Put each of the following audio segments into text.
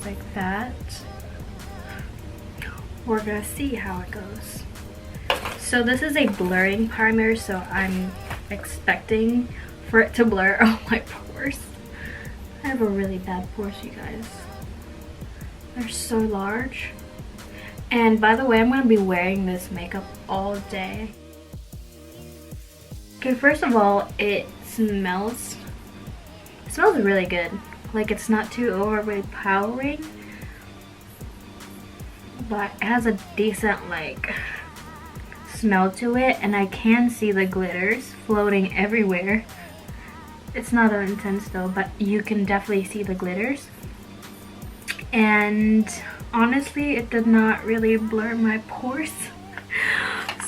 just like that. We're gonna see how it goes. So this is a blurring primer, so I'm expecting for it to blur all my pores. I have a really bad pores, you guys. They're so large. And by the way, I'm gonna be wearing this makeup all day. Okay, first of all, it smells really good. Like, it's not too overpowering, but it has a decent like smell to it, and I can see the glitters floating everywhere. It's not that intense though, but you can definitely see the glitters. And honestly, it did not really blur my pores.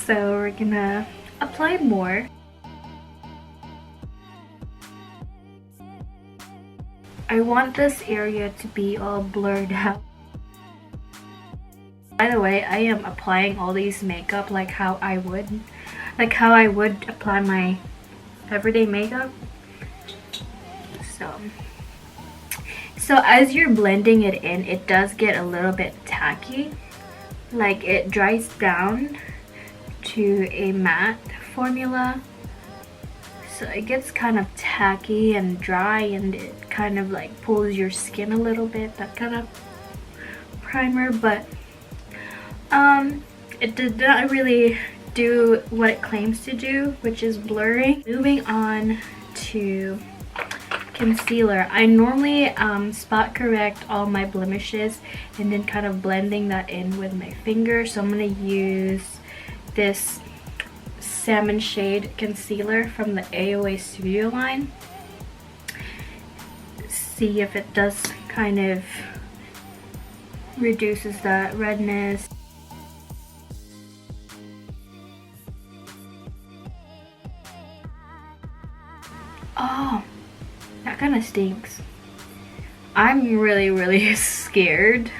So we're gonna apply more. I want this area to be all blurred out. By the way, I am applying all these makeup like how I would apply my everyday makeup. So as you're blending it in, it does get a little bit tacky. Like, it dries down to a matte formula. So it gets kind of tacky and dry, and it kind of like pulls your skin a little bit, that kind of primer. But it did not really do what it claims to do, which is blurring. Moving on to concealer. I normally spot correct all my blemishes and then kind of blending that in with my finger. So I'm going to use this salmon shade concealer from the AOA Studio line. See if it does kind of reduces that redness. Oh, that kind of stinks. I'm really scared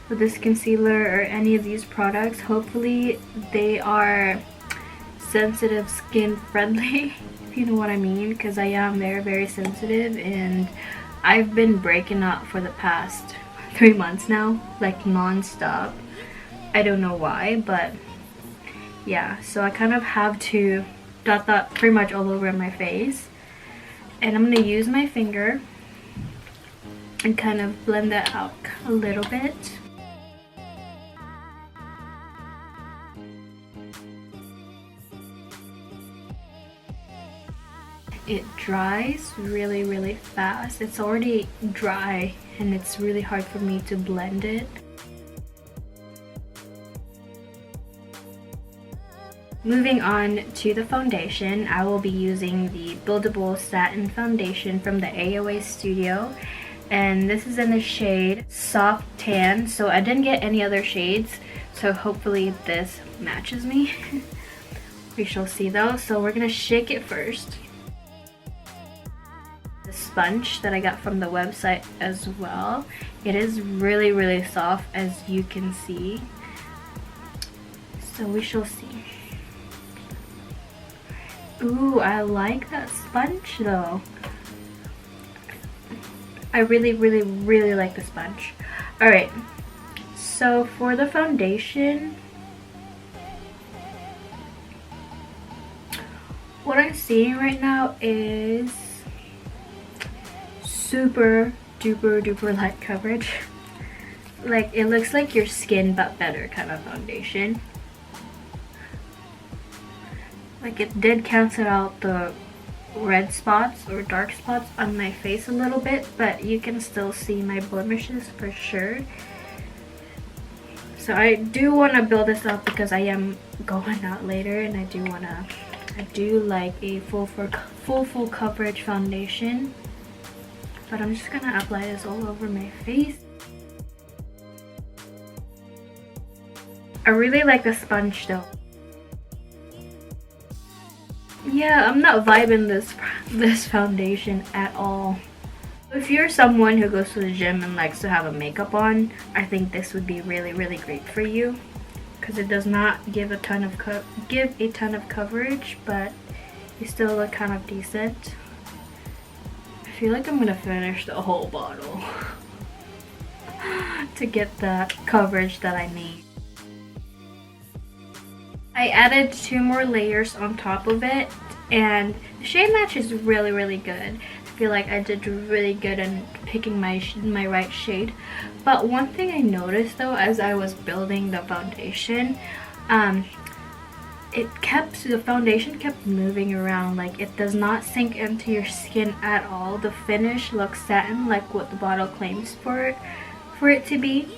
with this concealer or any of these products. Hopefully they are sensitive skin friendly, if you know what I mean, because I am very sensitive, and I've been breaking out for the past 3 months now, like non-stop. I don't know why, but yeah, so I kind of have to dot that pretty much all over my face. And I'm going to use my finger and kind of blend that out a little bit. It dries really fast. It's already dry and it's really hard for me to blend it. Moving on to the foundation, I will be using the Buildable Satin Foundation from the AOA Studio. And this is in the shade Soft Tan, so I didn't get any other shades, so hopefully this matches me. We shall see though. So we're gonna shake it first. The sponge that I got from the website as well. It is really soft, as you can see. So we shall see. Ooh, I like that sponge though. I really like the sponge. Alright, so for the foundation, what I'm seeing right now is super duper light coverage. Like, it looks like your skin but better kind of foundation. Like, it did cancel out the red spots or dark spots on my face a little bit, but you can still see my blemishes for sure. So I do want to build this up because I am going out later, and I do like a full coverage foundation. But I'm just gonna apply this all over my face. I really like the sponge though. Yeah, I'm not vibing this foundation at all. If you're someone who goes to the gym and likes to have a makeup on, I think this would be really great for you, because it does not give a ton of coverage, but you still look kind of decent. I feel like I'm gonna finish the whole bottle. to get the coverage that I need. I added 2 more layers on top of it, and the shade match is really good. I feel like I did really good in picking my right shade. But one thing I noticed though as I was building the foundation, the foundation kept moving around. Like, it does not sink into your skin at all. The finish looks satin like what the bottle claims for it to be,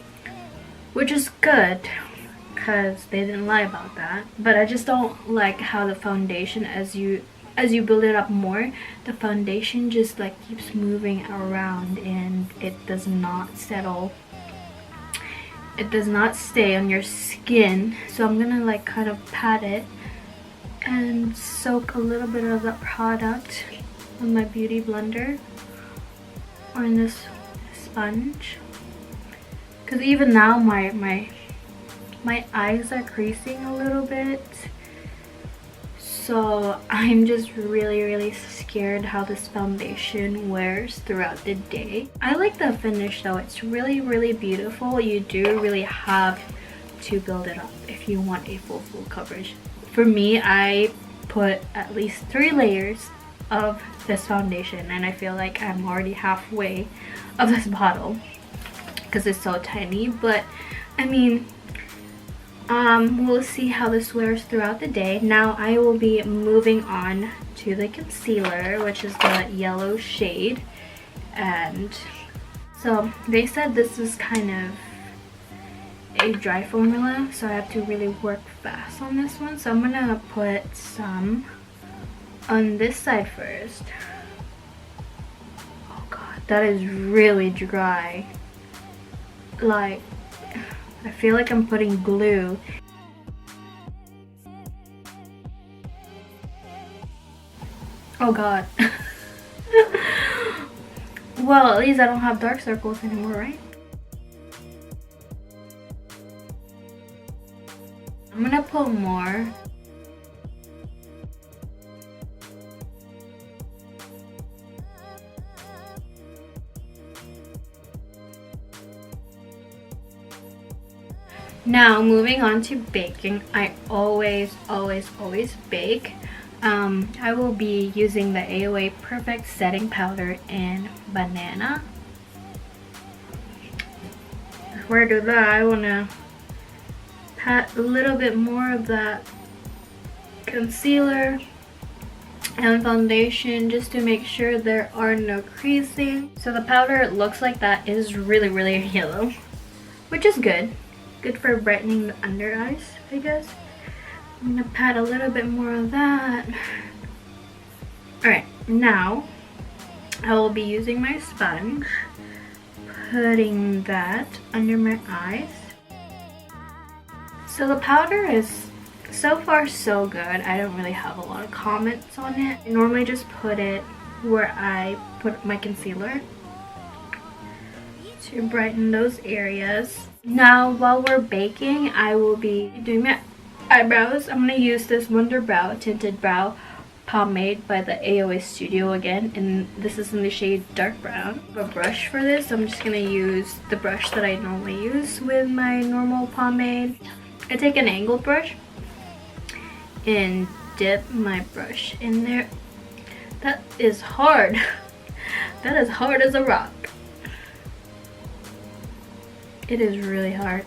which is good because they didn't lie about that. But I just don't like how the foundation, as you build it up more, the foundation just like keeps moving around and it does not settle. It does not stay on your skin. So I'm gonna like kind of pat it and soak a little bit of that product on my beauty blender or in this sponge, because even now my eyes are creasing a little bit. So I'm just really scared how this foundation wears throughout the day. I like the finish though. It's really beautiful. You do really have to build it up if you want a full coverage. For me, I put at least 3 layers of this foundation, and I feel like I'm already halfway of this bottle because it's so tiny. But I mean, we'll see how this wears throughout the day. Now I will be moving on to the concealer, which is the yellow shade. And so they said this is kind of a dry formula, so I have to really work fast on this one. So I'm gonna put some on this side first. Oh god, that is really dry. Like, I feel like I'm putting glue. Oh god. Well, at least I don't have dark circles anymore, right? I'm gonna put more. Now moving on to baking. I always bake. I will be using the AOA Perfect Setting Powder in Banana. Before I do that, I want to pat a little bit more of that concealer and foundation just to make sure there are no creasing. So the powder looks like that is really yellow, which is good. Good for brightening the under eyes, I guess. I'm gonna pat a little bit more of that. Alright, now I will be using my sponge, putting that under my eyes. So the powder is so far so good. I don't really have a lot of comments on it. I normally just put it where I put my concealer to brighten those areas. Now while we're baking, I will be doing my eyebrows. I'm going to use this Wonder Brow Tinted Brow Pomade by the AOA Studio again, and this is in the shade Dark Brown. I have a brush for this. I'm just going to use the brush that I normally use with my normal pomade. I take an angled brush and dip my brush in there. That is hard. That is hard as a rock. It is really hard.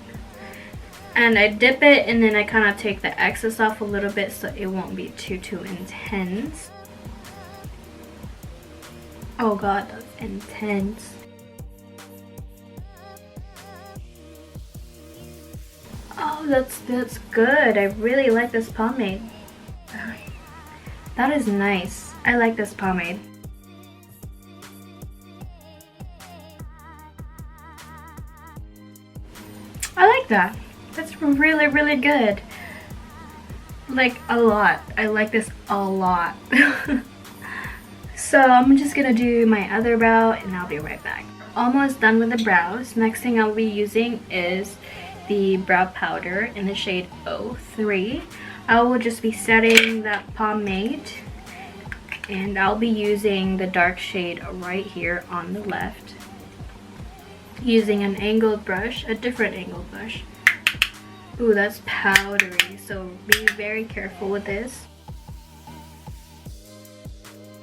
And I dip it and then I kind of take the excess off a little bit so it won't be too intense. Oh god, that's intense. Oh, that's good. I really like this pomade. That is nice. I like this pomade. I like that. That's really good. Like, a lot. I like this a lot. So I'm just gonna do my other brow and I'll be right back. Almost done with the brows. Next thing I'll be using is the brow powder in the shade 03. I will just be setting that pomade, and I'll be using the dark shade right here on the left. using an angled brush, a different angled brush. Ooh, that's powdery, so be very careful with this.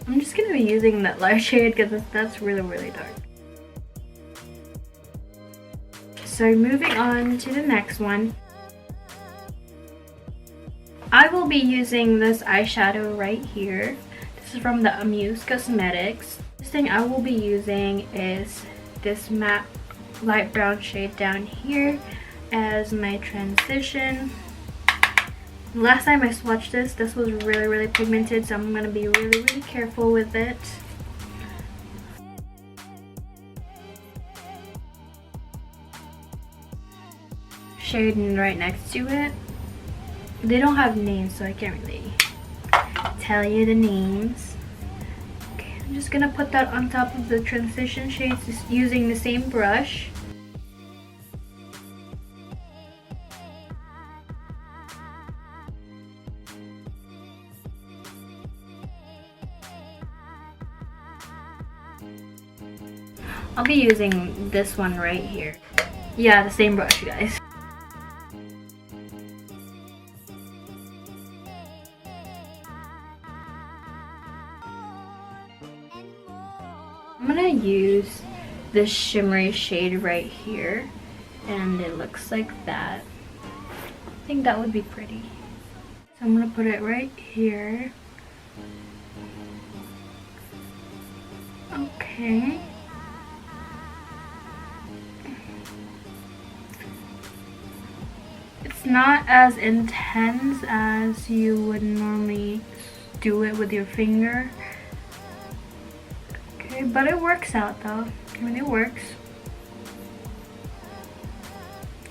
I'm just gonna be using that light shade because that's really dark. So moving on to the next one. I will be using this eyeshadow right here. This is from the Amuse Cosmetics. This thing I will be using is this matte light brown shade down here as my transition. Last time I swatched this was really pigmented, so I'm gonna be really careful with it. Shade right next to it. They don't have names, so I can't really tell you the names. Okay, I'm just gonna put that on top of the transition shades just using the same brush. I'll be using this one right here. Yeah, the same brush, you guys. I'm gonna use this shimmery shade right here, and it looks like that. I think that would be pretty. So I'm gonna put it right here. Okay. It's not as intense as you would normally do it with your finger. Okay, but it works out though. I mean, it works.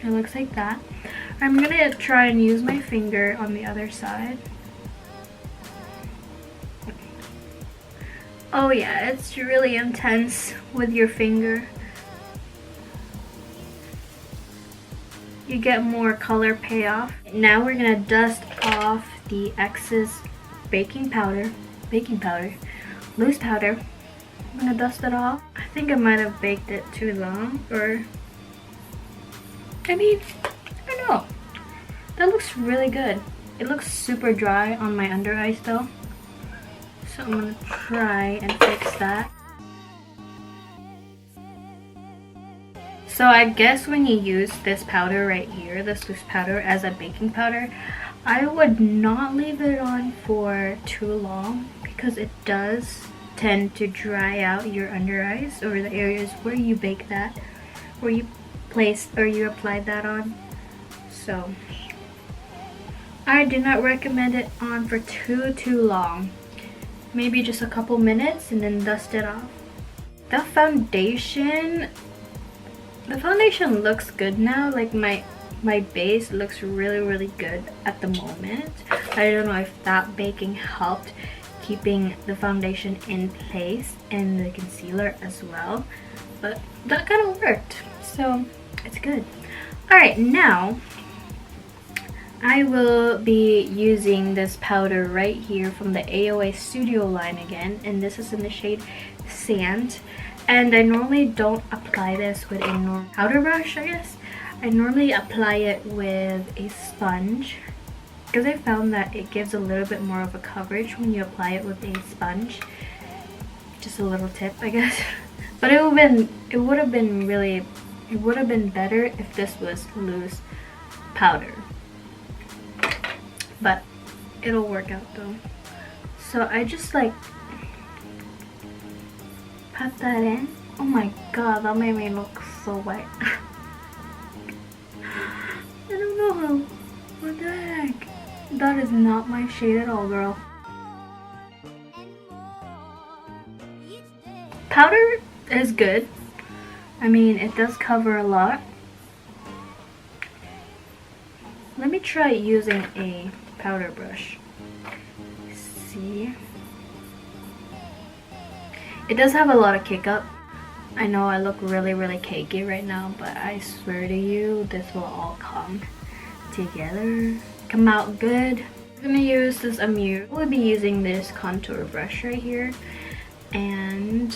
It looks like that. I'm gonna try and use my finger on the other side. Oh yeah, it's really intense with your finger. You get more color payoff. Now we're gonna dust off the excess baking powder, loose powder. I'm gonna dust it off. I think I might have baked it too long, or I mean, I don't know. That looks really good. It looks super dry on my under eyes though. So I'm gonna try and fix that. So I guess when you use this powder right here, this loose powder as a baking powder, I would not leave it on for too long because it does tend to dry out your under eyes or the areas where you bake that, where you placed or you applied that on. So I do not recommend it on for too long. Maybe just a couple minutes and then dust it off. The foundation looks good now. Like my base looks really good at the moment. I don't know if that baking helped keeping the foundation in place and the concealer as well, but that kind of worked, so it's good. All right, now I will be using this powder right here from the AOA Studio line again, and this is in the shade Sand. And I normally don't apply this with a normal powder brush, I guess. I normally apply it with a sponge because I found that it gives a little bit more of a coverage when you apply it with a sponge. Just a little tip, I guess. But it would have been better if this was loose powder. But it'll work out though. So I just like pat that in. Oh my god, that made me look so white. I don't know. What the heck? That is not my shade at all, girl. Powder is good. I mean, it does cover a lot. Let me try using a powder brush. See? It does have a lot of kick up. I know I look really cakey right now, but I swear to you, this will all come together. Come out good. I'm gonna use this Amuse. We'll be using this contour brush right here and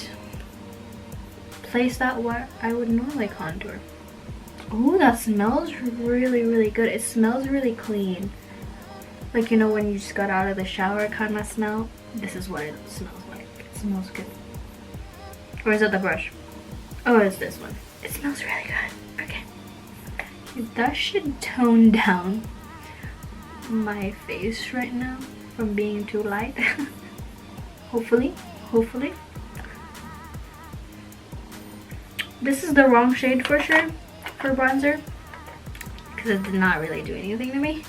place that where I would normally contour. Oh, that smells really, really good. It smells really clean. Like, you know, when you just got out of the shower kind of smell. This is what it smells like. It smells good. Or is it the brush? Oh, it's this one. It smells really good. Okay. That should tone down my face right now from being too light. Hopefully. This is the wrong shade for sure for bronzer, because it did not really do anything to me.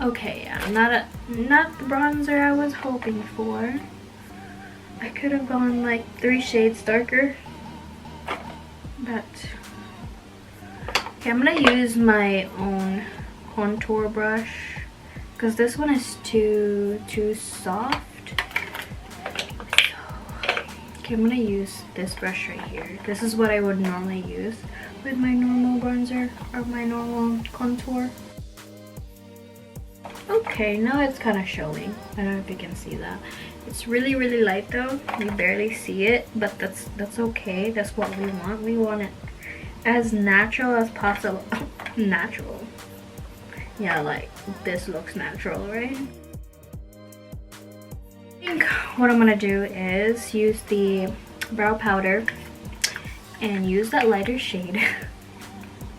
Okay, yeah, not the bronzer I was hoping for. I could have gone like 3 shades darker, but okay, I'm gonna use my own contour brush because this one is too soft. Okay, I'm gonna use this brush right here. This is what I would normally use with my normal bronzer or my normal contour. Okay, now it's kind of showing. I don't know if you can see that. It's really, really light though. You barely see it, but that's okay. That's what we want. We want it as natural as possible. Natural. Yeah, like this looks natural, right? I think what I'm gonna do is use the brow powder and use that lighter shade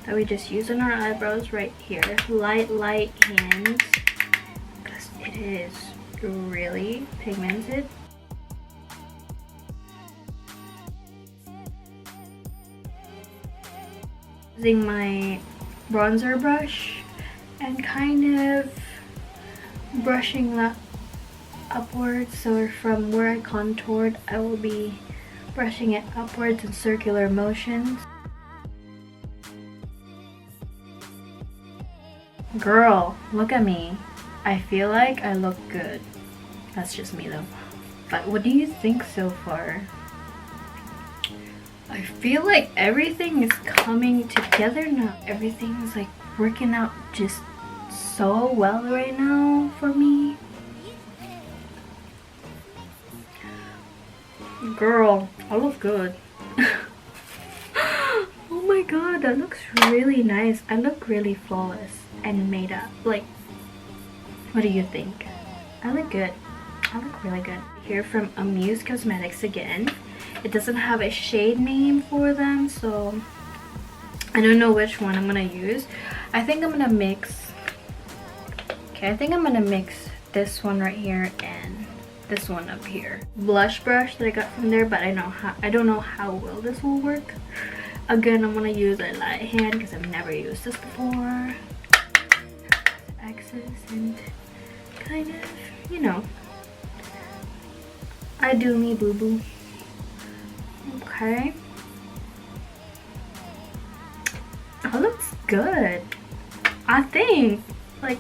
that we just used on our eyebrows right here. Light hands, because it is really pigmented. Using my bronzer brush and kind of brushing that upwards, so from where I contoured I will be brushing it upwards in circular motions. Girl, look at me. I feel like I look good. That's just me though. But what do you think so far? I feel like everything is coming together now. Everything is like working out just so well right now for me. Girl, I look good. Oh my god, that looks really nice. I look really flawless and made up. Like, what do you think? I look good. I look really good. Here from Amuse Cosmetics again. It doesn't have a shade name for them, so I don't know which one I'm gonna use. I think I'm gonna mix. Okay, I think I'm gonna mix this one right here and this one up here. Blush brush that I got from there, but I don't know how well this will work. Again, I'm gonna use a light hand because I've never used this before. Access and kind of, you know, I do me boo boo. Okay. That looks good. I think. Like,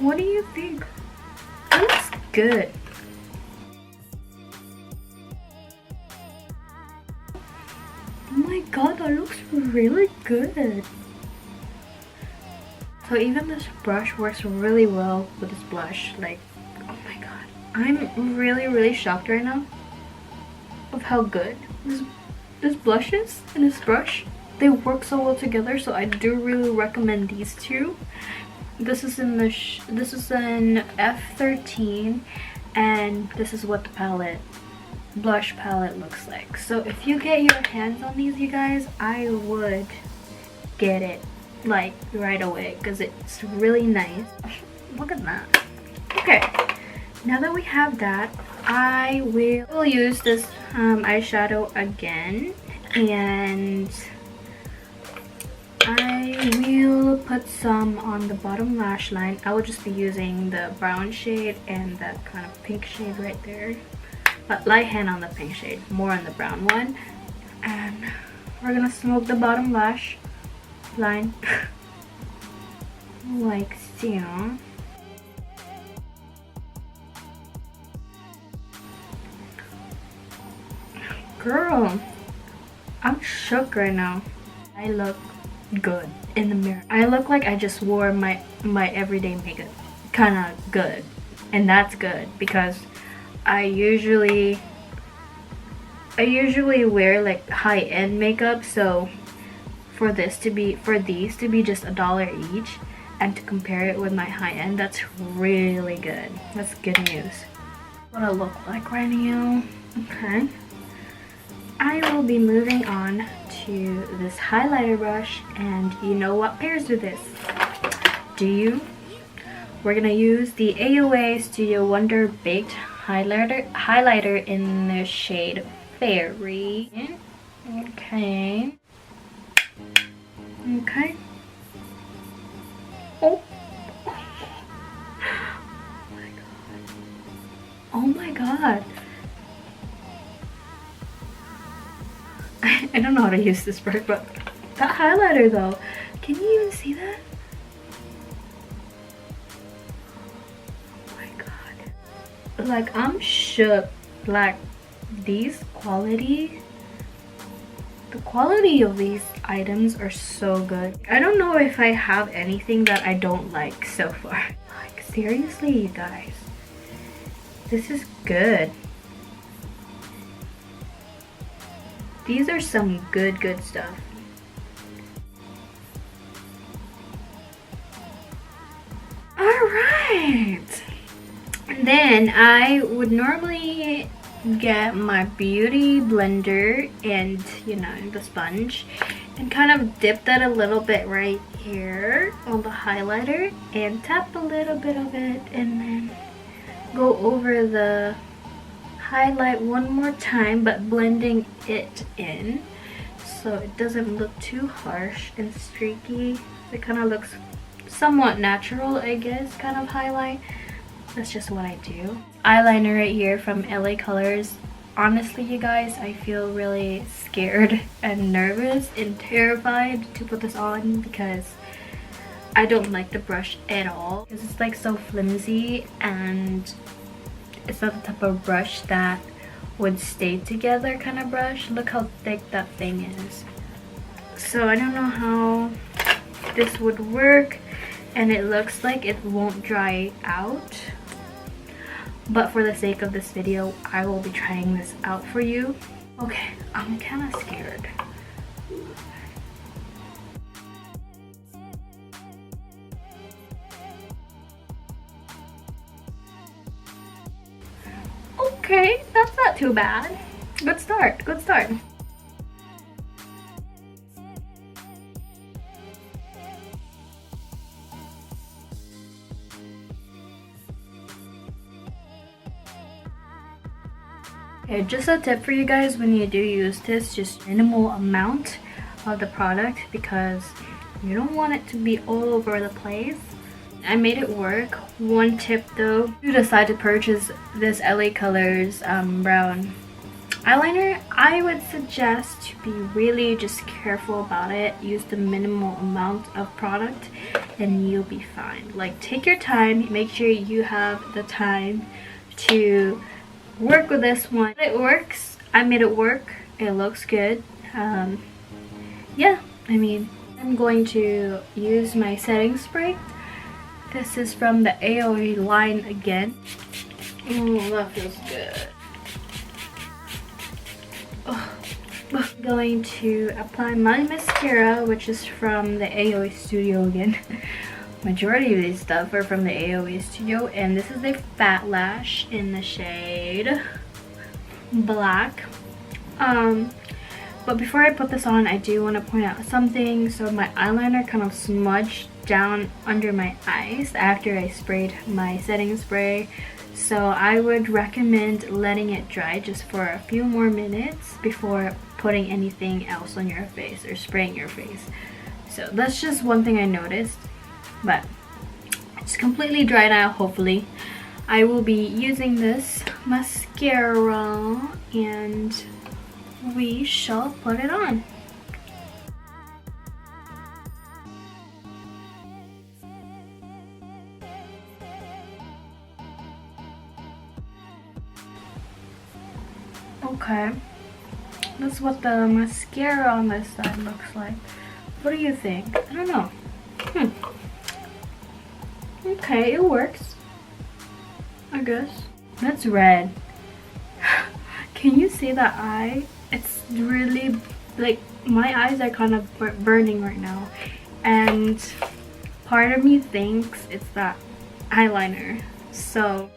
what do you think? That looks good. Oh my god, that looks really good. So even this brush works really well with this blush. Like, oh my god. I'm really shocked right now of how good this blush is and this brush. They work so well together, so I do really recommend these two. This is in the this is an F13, and this is what the blush palette looks like. So if you get your hands on these, you guys, I would get it like right away because it's really nice. Look at that. Okay, now that we have that, I will use this eyeshadow again, and I will put some on the bottom lash line. I will just be using the brown shade and that kind of pink shade right there, but light hand on the pink shade, more on the brown one. And we're gonna smoke the bottom lash line like so. Girl, I'm shook right now. I look good in the mirror. I look like I just wore my everyday makeup. Kind of good, and that's good because I usually I usually wear like high-end makeup, so for these to be just $1 each, and to compare it with my high-end, that's really good. That's good news. What I look like right now. Okay, I will be moving on to this highlighter brush, and you know what pairs with this? Do you? We're gonna use the AOA Studio Wonder Baked highlighter in the shade Fairy. Okay. Okay. Oh. Oh my god. I don't know how to use this brush, but that highlighter though, can you even see that? Oh my god. Like, I'm shook. Like, the quality of these items are so good. I don't know if I have anything that I don't like so far. Like, seriously, you guys. This is good. These are some good stuff. Alright. And then I would normally get my beauty blender and, you know, the sponge, and kind of dip that a little bit right here on the highlighter and tap a little bit of it, and then go over the highlight one more time, but blending it in so it doesn't look too harsh and streaky. It kind of looks somewhat natural, I guess, kind of highlight. That's just what I do. Eyeliner right here from LA Colors. Honestly, you guys, I feel really scared and nervous and terrified to put this on because I don't like the brush at all. Because it's like so flimsy, and it's not the type of brush that would stay together kind of brush. Look how thick that thing is. So I don't know how this would work, and it looks like it won't dry out. But for the sake of this video, I will be trying this out for you. Okay, I'm kind of scared. Okay, that's not too bad. Good start, good start. Okay, just a tip for you guys, when you do use this, just minimal amount of the product because you don't want it to be all over the place. I made it work. One tip though, if you decide to purchase this LA Colors brown eyeliner, I would suggest to be really just careful about it. Use the minimal amount of product and you'll be fine. Like, take your time, make sure you have the time to work with this one. It works. I made it work. It looks good. Yeah, I mean, I'm going to use my setting spray. This is from the AOE line again. Oh, that feels good. Oh. I'm going to apply my mascara, which is from the AOE Studio again. Majority of these stuff are from the AOE Studio, and this is a Fat Lash in the shade Black. But before I put this on, I do want to point out something. So my eyeliner kind of smudged down under my eyes after I sprayed my setting spray. So I would recommend letting it dry just for a few more minutes before putting anything else on your face or spraying your face. So that's just one thing I noticed. But it's completely dry now, hopefully. I will be using this mascara and we shall put it on. Okay, that's what the mascara on this side looks like. What do you think? I don't know. Okay, it works, I guess. That's red. Can you see that eye? It's really like my eyes are kind of burning right now, and part of me thinks it's that eyeliner. So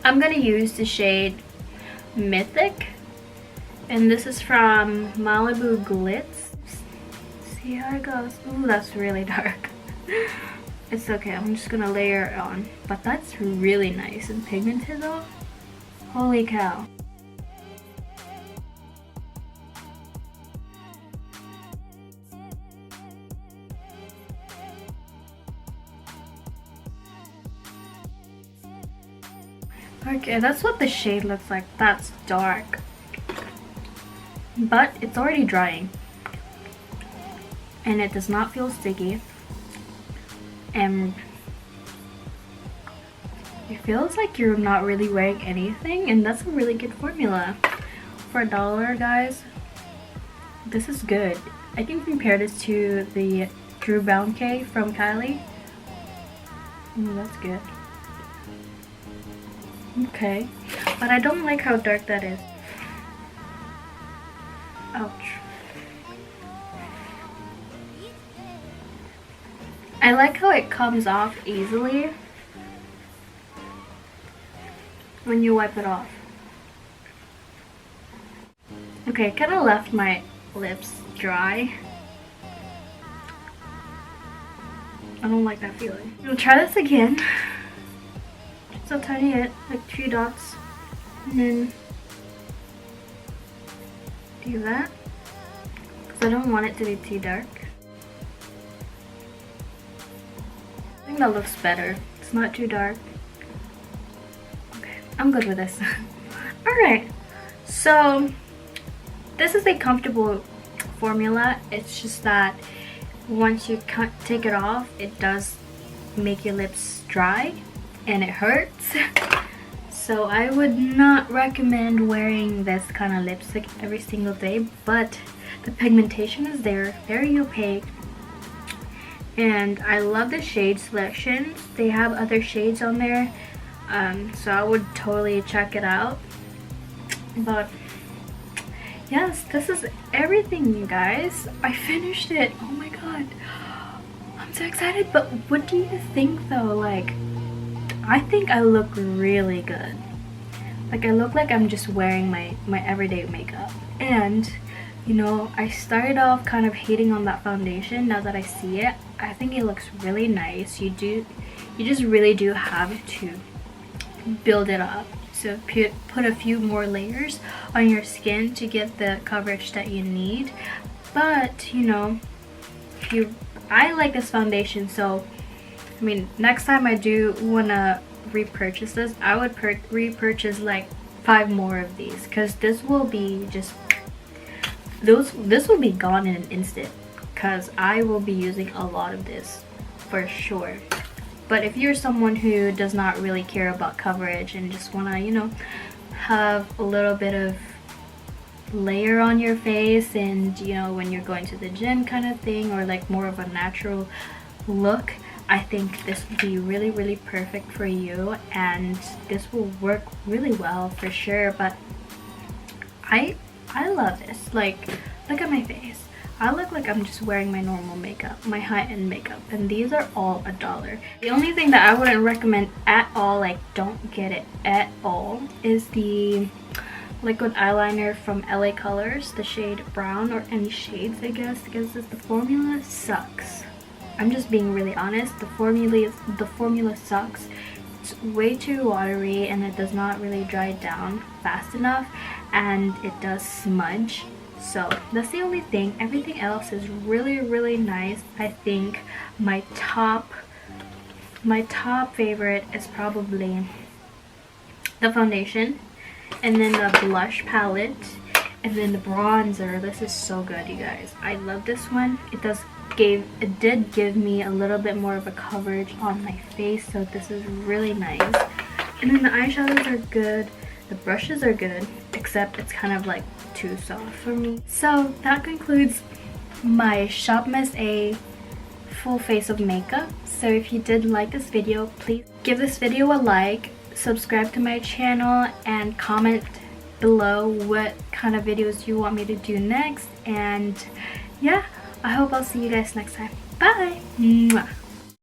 I'm gonna use the shade Mythic, and this is from Malibu Glitz. See how it goes. Ooh, that's really dark. It's okay, I'm just gonna layer it on. But that's really nice and pigmented though. Holy cow. Okay, that's what the shade looks like. That's dark. But it's already drying. And it does not feel sticky. And it feels like you're not really wearing anything, and that's a really good formula. For $1, guys, this is good. I can compare this to the True Bound K from Kylie. Ooh, that's good. Okay, but I don't like how dark that is. Ouch. I like how it comes off easily when you wipe it off. Okay, I kind of left my lips dry. I don't like that feeling. We'll try this again. So tiny it, like 2 dots, and then do that, because I don't want it to be too dark. I think that looks better. It's not too dark. Okay, I'm good with this. Alright, so this is a comfortable formula. It's just that once you take it off, it does make your lips dry and it hurts. So I would not recommend wearing this kind of lipstick every single day, but the pigmentation is there, very opaque, and I love the shade selections. They have other shades on there, so I would totally check it out. But yes, this is everything, you guys. I finished it. Oh my god, I'm so excited. But what do you think though? Like, I think I look really good. Like, I look like I'm just wearing my everyday makeup. And you know, I started off kind of hating on that foundation. Now that I see it, I think it looks really nice. You just really do have to build it up. So put a few more layers on your skin to get the coverage that you need. But you know, I like this foundation, so I mean, next time I do wanna repurchase this, I would repurchase like 5 more of these, because this will be just this will be gone in an instant, because I will be using a lot of this for sure. But if you're someone who does not really care about coverage and just wanna, you know, have a little bit of layer on your face, and you know, when you're going to the gym kind of thing, or like more of a natural look, I think this would be really, really perfect for you, and this will work really well for sure. But I love this. Like, look at my face. I look like I'm just wearing my normal makeup, my high-end makeup, and these are all $1. The only thing that I wouldn't recommend at all, like don't get it at all, is the liquid eyeliner from LA Colors, the shade brown, or any shades I guess, because the formula sucks. I'm just being really honest. The formula sucks. It's way too watery, and it does not really dry down fast enough, and it does smudge. So that's the only thing. Everything else is really, really nice. I think my top favorite is probably the foundation, and then the blush palette, and then the bronzer. This is so good, you guys. I love this one. It did give me a little bit more of a coverage on my face, so this is really nice. And then the eyeshadows are good, the brushes are good, except it's kind of like too soft for me. So that concludes my SHOPMISSA full face of makeup. So if you did like this video, please give this video a like, subscribe to my channel, and comment below what kind of videos you want me to do next. And yeah, I hope I'll see you guys next time. Bye. Mwah.